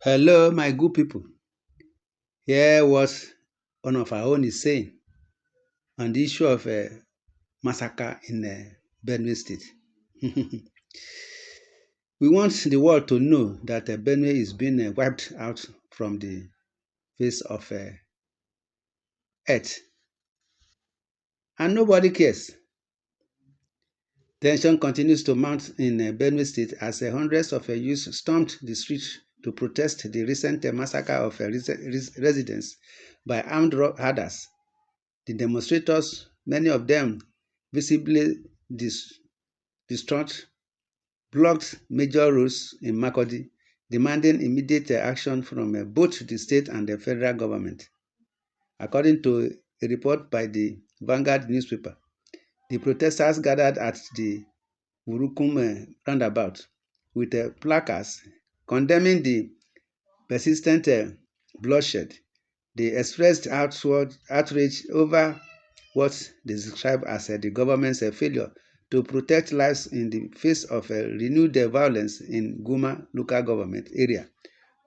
Hello, my good people. Hear what one of our own is saying on the issue of a massacre in Benue State. We want the world to know that Benue is being wiped out from the face of earth, and nobody cares. Tension continues to mount in Benue State as hundreds of youths stormed the streets to protest the recent massacre of residents by armed raiders. The demonstrators, many of them visibly distraught, blocked major roads in Makurdi, demanding immediate action from both the state and the federal government. According to a report by the Vanguard newspaper, the protesters gathered at the Wurukum roundabout with placards condemning the persistent bloodshed. They expressed outrage over what they described as the government's failure to protect lives in the face of renewed violence in Guma local government area,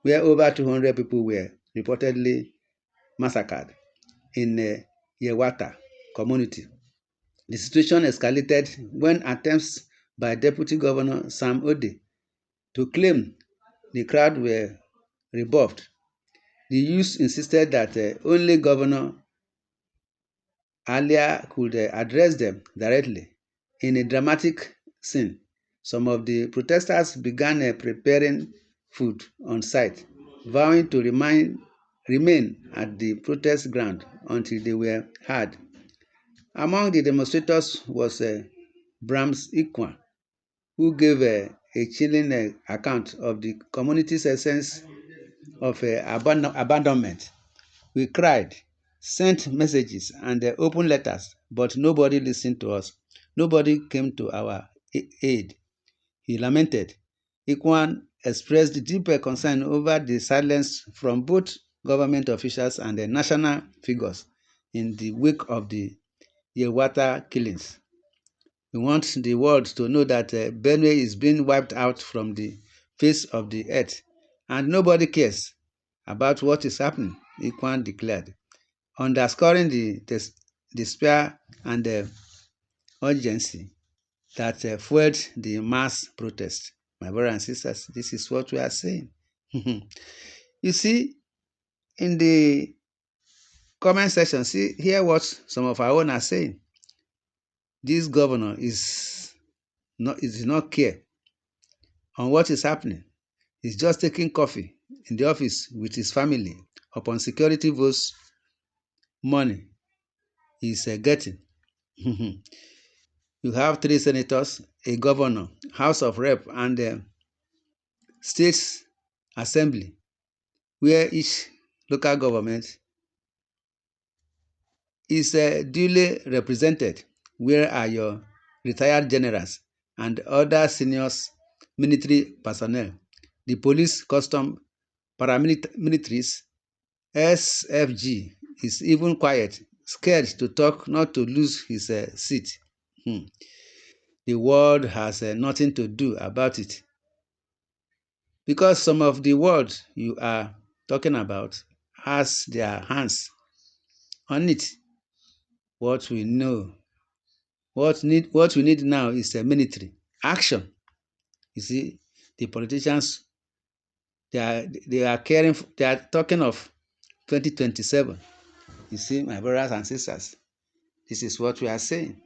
where over 200 people were reportedly massacred in Yewata community. The situation escalated when attempts by Deputy Governor Sam Ode to claim the crowd were rebuffed. The youth insisted that only Governor Alia could address them directly. In a dramatic scene, some of the protesters began preparing food on site, vowing to remain at the protest ground until they were heard. Among the demonstrators was Brahms Ikwan, who gave a chilling account of the community's sense of abandonment. We cried, sent messages and open letters, but nobody listened to us. Nobody came to our aid. He lamented. Ikwan expressed deep concern over the silence from both government officials and the national figures in the wake of the Yewata killings. We want the world to know that Benue is being wiped out from the face of the earth, and nobody cares about what is happening, Ikwan declared, underscoring the despair and urgency that fueled the mass protest. My brothers and sisters, this is what we are saying. You see, in the comment section, see hear what some of our own are saying. This governor is not care on what is happening. He's just taking coffee in the office with his family upon security votes money he's getting. You have 3 senators, a governor, House of Rep, and State Assembly, where each local government is duly represented. Where are your retired generals and other seniors military personnel? The police, custom, paramilitaries, SFG is even quiet, scared to talk, not to lose his seat. The world has nothing to do about it. Because some of the world you are talking about has their hands on it. What we know, what we need now is a military action. You see, the politicians they are caring. They are talking of 2027. You see, my brothers and sisters, this is what we are saying,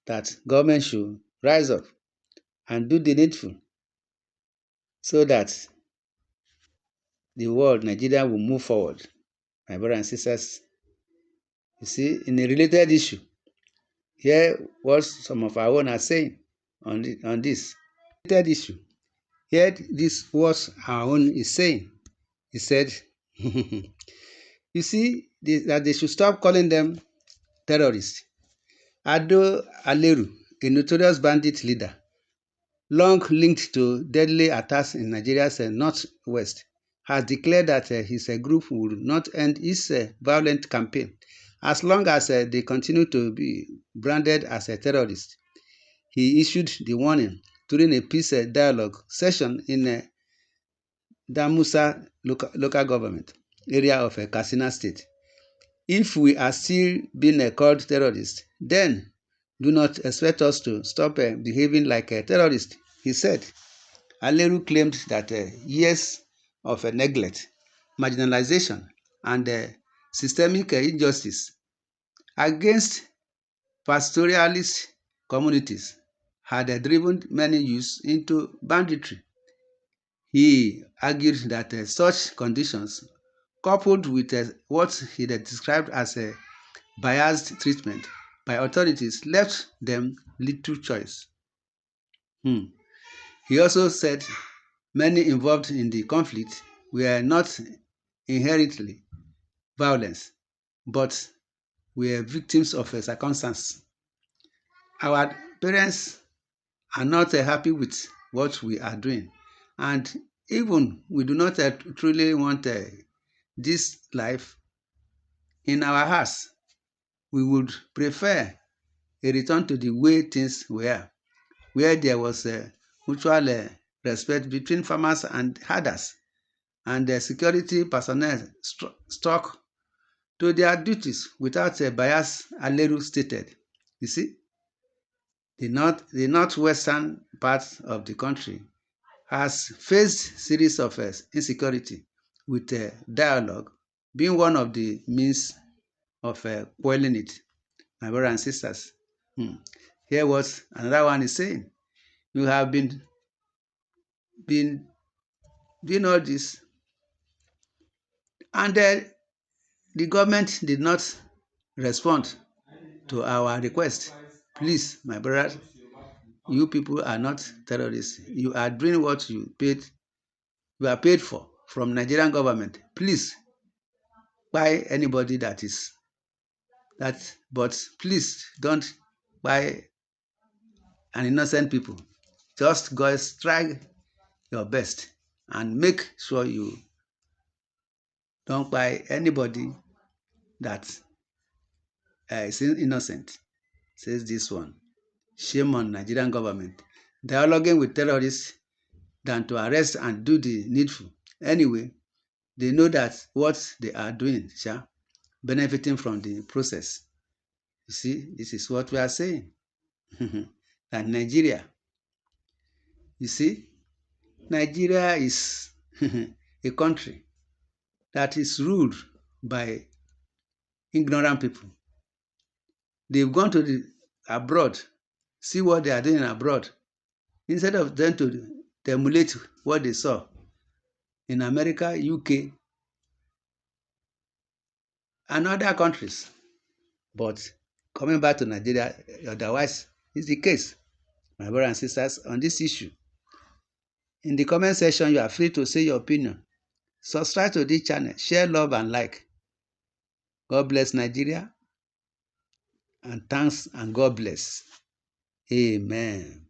that government should rise up and do the needful so that the world, Nigeria, will move forward. My brothers and sisters, you see, in a related issue, hear what some of our own are saying on this related issue. Hear this what our own is saying. He said, you see, that they should stop calling them terrorists. Ado Aleru, a notorious bandit leader, long linked to deadly attacks in Nigeria's northwest, has declared that his group will not end its violent campaign as long as they continue to be branded as a terrorist. He issued the warning during a peace dialogue session in Damusa local government area of Katsina State. If we are still being called terrorists, then do not expect us to stop behaving like a terrorist, he said. Aleru claimed that years of neglect, marginalization, and systemic injustice against pastoralist communities had driven many youths into banditry. He argued that such conditions, coupled with what he described as a biased treatment by authorities, left them little choice. He also said many involved in the conflict were not inherently violent, but were victims of a circumstance. Our parents are not happy with what we are doing, and even we do not truly want this life in our hearts. We would prefer a return to the way things were, where there was mutual respect between farmers and herders, and the security personnel stuck to their duties without a bias, Aleru stated. You see, the northwestern part of the country has faced series of insecurity, with dialogue being one of the means of quelling it. My brothers and sisters, hear what another one is saying. You have been doing all this, and the government did not respond to our request. Please, my brothers, you people are not terrorists. You are doing what you are paid for from Nigerian government. Please, buy anybody that is that, but please don't buy an innocent people. Just go try your best and make sure you don't buy anybody that is innocent, says this one. Shame on Nigerian government. Dialoguing with terrorists than to arrest and do the needful. Anyway, they know that what they are doing, benefiting from the process. You see, this is what we are saying. And Nigeria, you see, Nigeria is a country that is ruled by ignorant people. They've gone to the abroad, see what they are doing abroad, instead of them to emulate what they saw in America, UK, and other countries. But coming back to Nigeria, otherwise is the case, my brothers and sisters, on this issue. In the comment section, you are free to say your opinion. Subscribe to this channel, share, love, and like. God bless Nigeria, and thanks and God bless. Amen.